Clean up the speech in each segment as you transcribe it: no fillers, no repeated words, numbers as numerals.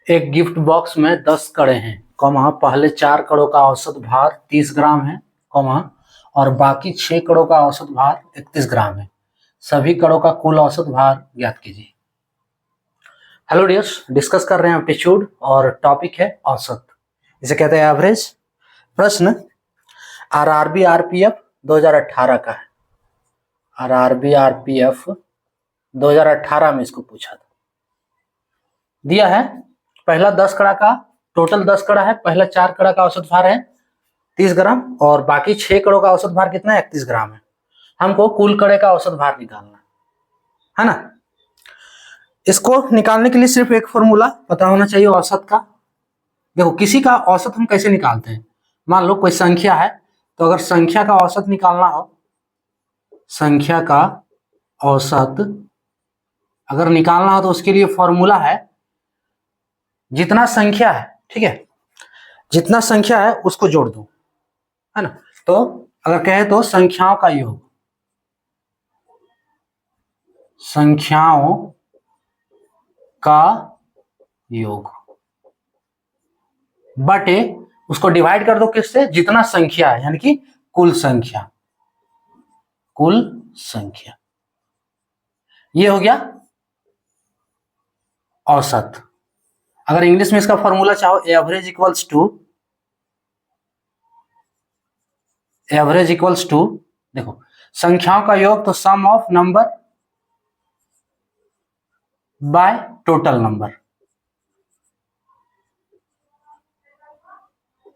एक gift box में 10 कड़े हैं, कॉमा पहले 4 कड़ों का औसत भार 30 ग्राम है, कॉमा और बाकी 6 कड़ों का औसत भार 31 ग्राम है। सभी कड़ों का कुल औसत भार ज्ञात कीजिए। हेलो डियर्स, डिस्कस कर रहे हैं एप्टीट्यूड और टॉपिक है औसत, इसे कहते हैं एवरेज। प्रश्न आरआरबी आरपीएफ 2018 का है। आरआरबी आरपीएफ 2018 में इसको पूछा था। दिया है पहला 10 कड़ा का टोटल 10 कड़ा है, पहला 4 कड़ा का औसत भार है 30 ग्राम और बाकी 6 कड़ों का औसत भार कितना है 31 ग्राम है। हमको कुल कड़े का औसत भार निकालना है ना। इसको निकालने के लिए सिर्फ एक फॉर्मूला पता होना चाहिए औसत का। देखो किसी का औसत हम कैसे निकालते हैं, मान लो कोई संख्या है, तो अगर संख्या का औसत निकालना हो, संख्या का औसत अगर निकालना हो तो उसके लिए फॉर्मूला है जितना संख्या है, ठीक है, जितना संख्या है उसको जोड़ दो, है ना। तो अगर कहे तो संख्याओं का योग, संख्याओं का योग बटे उसको डिवाइड कर दो किससे, जितना संख्या है, यानी कि कुल संख्या, कुल संख्या। ये हो गया औसत। अगर इंग्लिश में इसका फॉर्मूला चाहो एवरेज इक्वल्स टू देखो संख्याओं का योग तो sum of number by total number,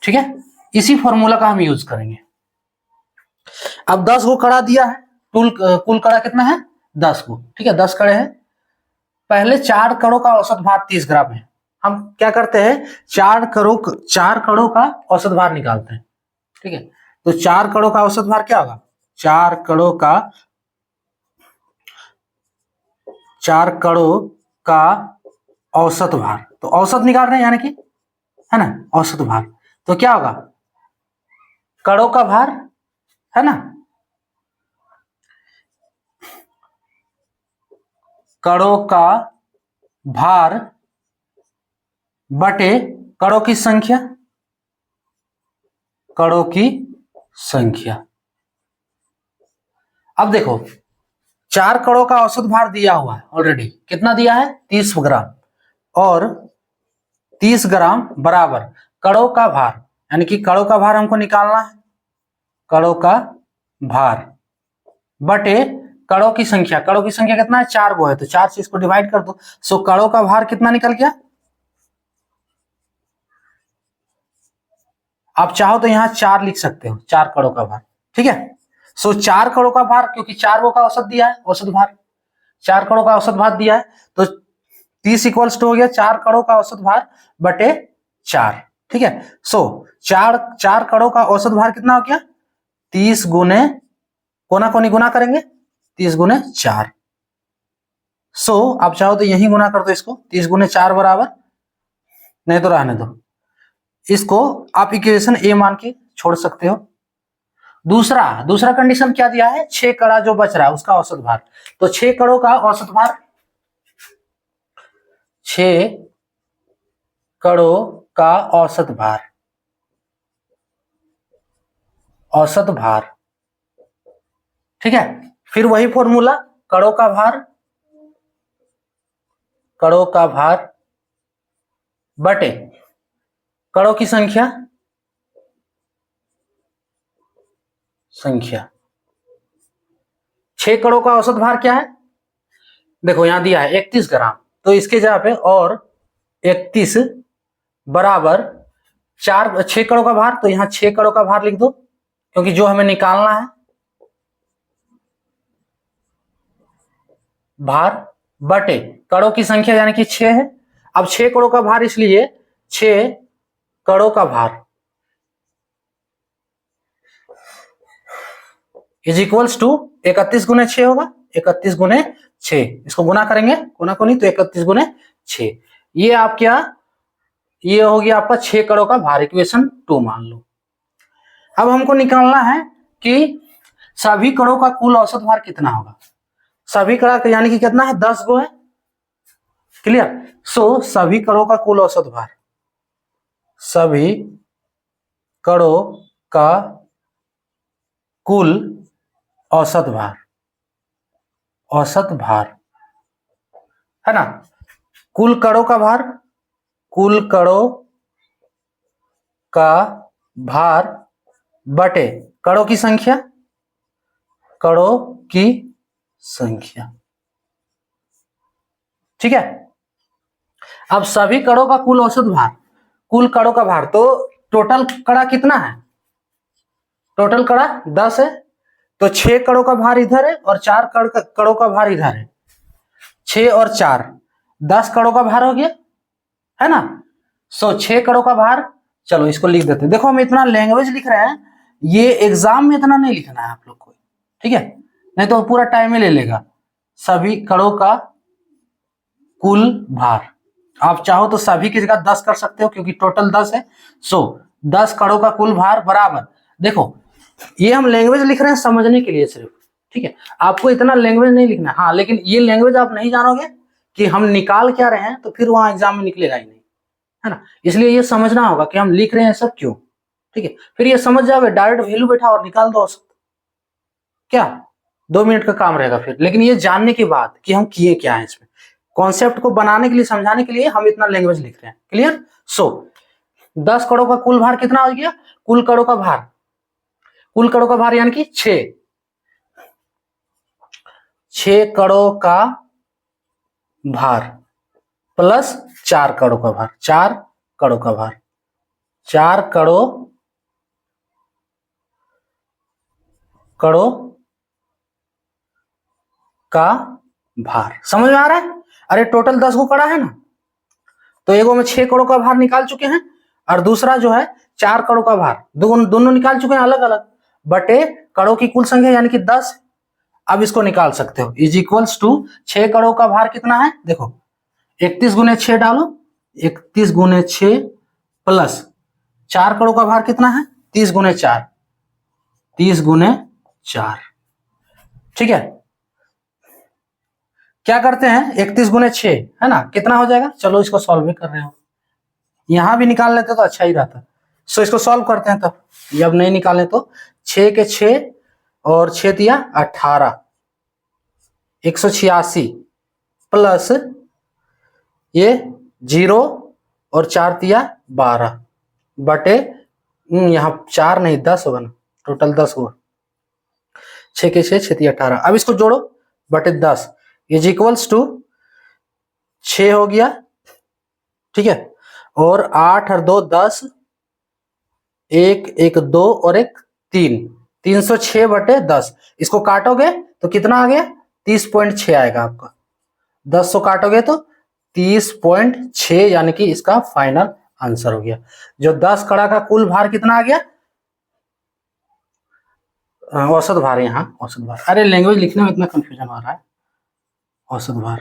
ठीक है। इसी फॉर्मूला का हम यूज करेंगे। अब 10 को कड़ा दिया है, कुल कड़ा कितना है 10 को, ठीक है, 10 कड़े हैं। पहले 4 कड़ों का औसत भार 30 ग्राम है। हम क्या करते हैं, 4 कड़ों का औसत भार निकालते हैं, ठीक है। तो 4 कड़ों का औसत भार क्या होगा, 4 कड़ों का औसत भार, तो औसत निकाल रहे हैं यानी कि, है ना, औसत भार। तो क्या होगा, कड़ों का भार, है ना, कड़ों का भार बटे कड़ों की संख्या, कड़ों की संख्या। अब देखो 4 कड़ों का औसत भार दिया हुआ है ऑलरेडी, कितना दिया है 30 ग्राम, और 30 ग्राम बराबर कड़ों का भार, यानी कि कड़ों का भार हमको निकालना है, कड़ों का भार बटे कड़ों की संख्या। कड़ों की संख्या कितना है 4 गो है, तो 4 से इसको डिवाइड कर दो। सो कड़ों का भार कितना निकल गया, आप चाहो तो यहां 4 लिख सकते हो, 4 कड़ों का भार, ठीक है। सो 4 कड़ों का भार, क्योंकि 4 गो का औसत दिया है, औसत भार 4 कड़ों का औसत भार दिया है, तो 30 इक्वल्स टू हो गया 4 कड़ों का औसत भार बटे 4, ठीक है। सो 4 कड़ों का औसत भार कितना हो गया 30 गुने, कोना कोनी गुना करेंगे, 30 गुने 4। सो आप चाहो तो यही गुना कर दो इसको, 30 गुने 4 बराबर, नहीं तो रहने दो, इसको आप इक्वेशन ए मान के छोड़ सकते हो। दूसरा कंडीशन क्या दिया है, 6 कड़ा जो बच रहा है उसका औसत भार, तो 6 कड़ों का औसत भार, 6 कड़ों का औसत भार, औसत भार, ठीक है। फिर वही फॉर्मूला, कड़ों का भार बटे कड़ों की संख्या, 6 कड़ों का औसत भार क्या है, देखो यहां दिया है 31 ग्राम, तो इसके जगह पे और 31 बराबर 6 कड़ों का भार, तो यहां 6 कड़ों का भार लिख दो, क्योंकि जो हमें निकालना है भार बटे कड़ों की संख्या, यानी कि 6 है। अब 6 कड़ों का भार, इसलिए 6 कड़ों का भार इज इक्वल्स टू 31 गुने 6 होगा, 31 गुने 6, इसको गुना करेंगे कोना कोनी, तो 31 गुने 6, ये आप क्या, ये हो गया आपका 6 कड़ों का भार, इक्वेशन 2 मान लो। अब हमको निकालना है कि सभी कड़ों का कुल औसत भार कितना होगा। सभी कड़ा यानी कि कितना है 10 गो है, क्लियर। सो सभी कणों का कुल औसत भार, सभी कणों का कुल औसत भार, औसत भार है ना, कुल कणों का भार, कुल कणों का भार बटे कणों की संख्या, कणों की संख्या। ठीक है। अब सभी कणों का कुल औसत भार, कुल कणों का भार, तो टोटल कणा कितना है, टोटल कणा 10 है, तो 6 कणों का भार इधर है और 4 कणों का भार इधर है। 6 और 4 10 कणों का भार हो गया, है ना। सो 6 कणों का भार, चलो इसको लिख देते हैं। देखो हम इतना लैंग्वेज लिख रहे हैं, ये एग्जाम में इतना नहीं लिखना है आप लोग को, ठीक है, नहीं तो पूरा टाइम ही ले लेगा। सभी कणों का कुल भार, आप चाहो तो सभी की जगह 10 कर सकते हो क्योंकि टोटल 10 है। सो 10 कणों का कुल भार बराबर, देखो ये हम लैंग्वेज लिख रहे हैं समझने के लिए सिर्फ, ठीक है, आपको इतना लैंग्वेज नहीं लिखना है। हाँ, लेकिन ये लैंग्वेज आप नहीं जानोगे कि हम निकाल क्या रहे हैं तो फिर वहां एग्जाम में निकलेगा ही नहीं, है ना। इसलिए ये समझना होगा कि हम लिख रहे हैं सब क्यों, ठीक है, फिर ये समझ जाओगे, डायरेक्ट वैल्यू बैठा और निकाल दो औसत, क्या 2 मिनट का काम रहेगा फिर। लेकिन ये जानने के बाद कि हम किए क्या है, इसमें कॉन्सेप्ट को बनाने के लिए, समझाने के लिए हम इतना लैंग्वेज लिख रहे हैं। क्लियर। सो 10 कणों का कुल भार कितना हो गया, कुल कणों का भार, कुल कणों का भार यानी कि 6 कणों का भार प्लस 4 कणों का भार, 4 कणों का भार, 4 कणों का भार। समझ में आ रहा है। अरे टोटल 10 को कड़ा है ना, तो एगो में 6 कणों का भार निकाल चुके हैं और दूसरा जो है 4 कणों का भार, दोनों निकाल चुके हैं अलग अलग, बटे कणों की कुल संख्या यानी कि 10। अब इसको निकाल सकते हो, इज इक्वल्स टू 6 कणों का भार कितना है, देखो 31 गुने 6 डालो, 31 गुने 6 प्लस 4 कणों का भार कितना है, 30 गुने 4, 30 गुने 4। ठीक है, क्या करते हैं 31 गुने 6 है ना, कितना हो जाएगा, चलो इसको सॉल्व भी कर रहे हो, यहां भी निकाल लेते तो अच्छा ही रहता। सो इसको सॉल्व करते हैं तब, ये अब नहीं निकालें तो 6 के 6 और 6 दिया 18, 186 प्लस ये 0 और 4 दिया 12 बटे यहाँ 4 नहीं 10 होगा ना, टोटल 10 हुआ, 6 के 6 6 18। अब इसको जोड़ो बटे 10 इज इक्वल्स टू 6 हो गया, ठीक है, और 8 और 2 10, 1 1 2 और 1 3, 306 बटे 10। इसको काटोगे तो कितना आ गया, 30.6 आएगा आपका, 10 से काटोगे तो 30.6, यानी कि इसका फाइनल आंसर हो गया। जो 10 कड़ा का कुल भार कितना आ गया, औसत भार, यहाँ औसत भार, अरे लैंग्वेज लिखने में इतना कंफ्यूजन हो रहा है, औसत भार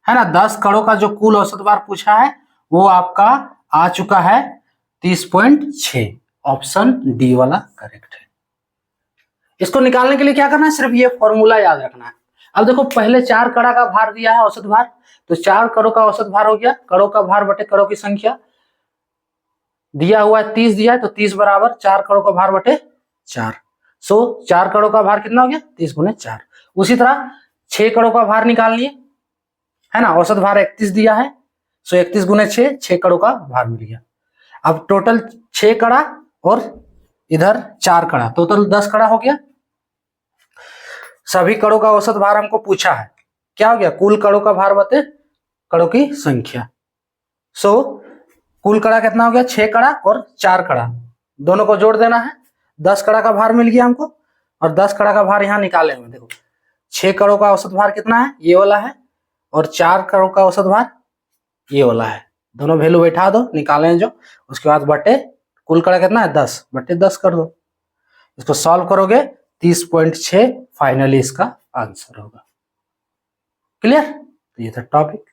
है ना, 10 कड़ों का जो कुल औसत भार पूछा है वो आपका आ चुका है 30.6, ऑप्शन डी वाला करेक्ट है। इसको निकालने के लिए क्या करना है, सिर्फ ये फॉर्मूला याद रखना है। अब देखो पहले 4 कड़ा का भार दिया है औसत भार, तो 4 कड़ों का औसत भार हो गया, कड़ों का भार बटे कड़ों की संख्या, दिया हुआ है 30 दिया है, तो 30 बराबर 4 कड़ों का भार बटे 4। सो 4 कड़ों का भार कितना हो गया, 30 गुने 4। उसी तरह 6 कड़ों का भार निकाल लिए, है ना, औसत भार 31 दिया है, सो 31 गुने 6, 6 कड़ों का भार मिल गया। अब टोटल 6 कड़ा और इधर 4 कड़ा, टोटल 10 कड़ा हो गया। सभी कड़ों का औसत भार हमको पूछा है, क्या हो गया, कुल कड़ों का भार बटे कड़ों की संख्या। सो कुल कड़ा कितना हो गया, 6 कड़ा और 4 कड़ा, दोनों को जोड़ देना है, 10 कड़ा का भार मिल गया हमको, और 10 कड़ा का भार यहाँ निकाले हुए, देखो 6 कड़ों का औसत भार कितना है, ये वाला है, और 4 कड़ों का औसत भार ये वाला है, दोनों वैल्यू बैठा दो, निकालें जो, उसके बाद बटे कुल कड़ा कितना है 10 बटे 10 कर दो, इसको सॉल्व करोगे 30.6 फाइनली इसका आंसर होगा। क्लियर, तो ये था टॉपिक।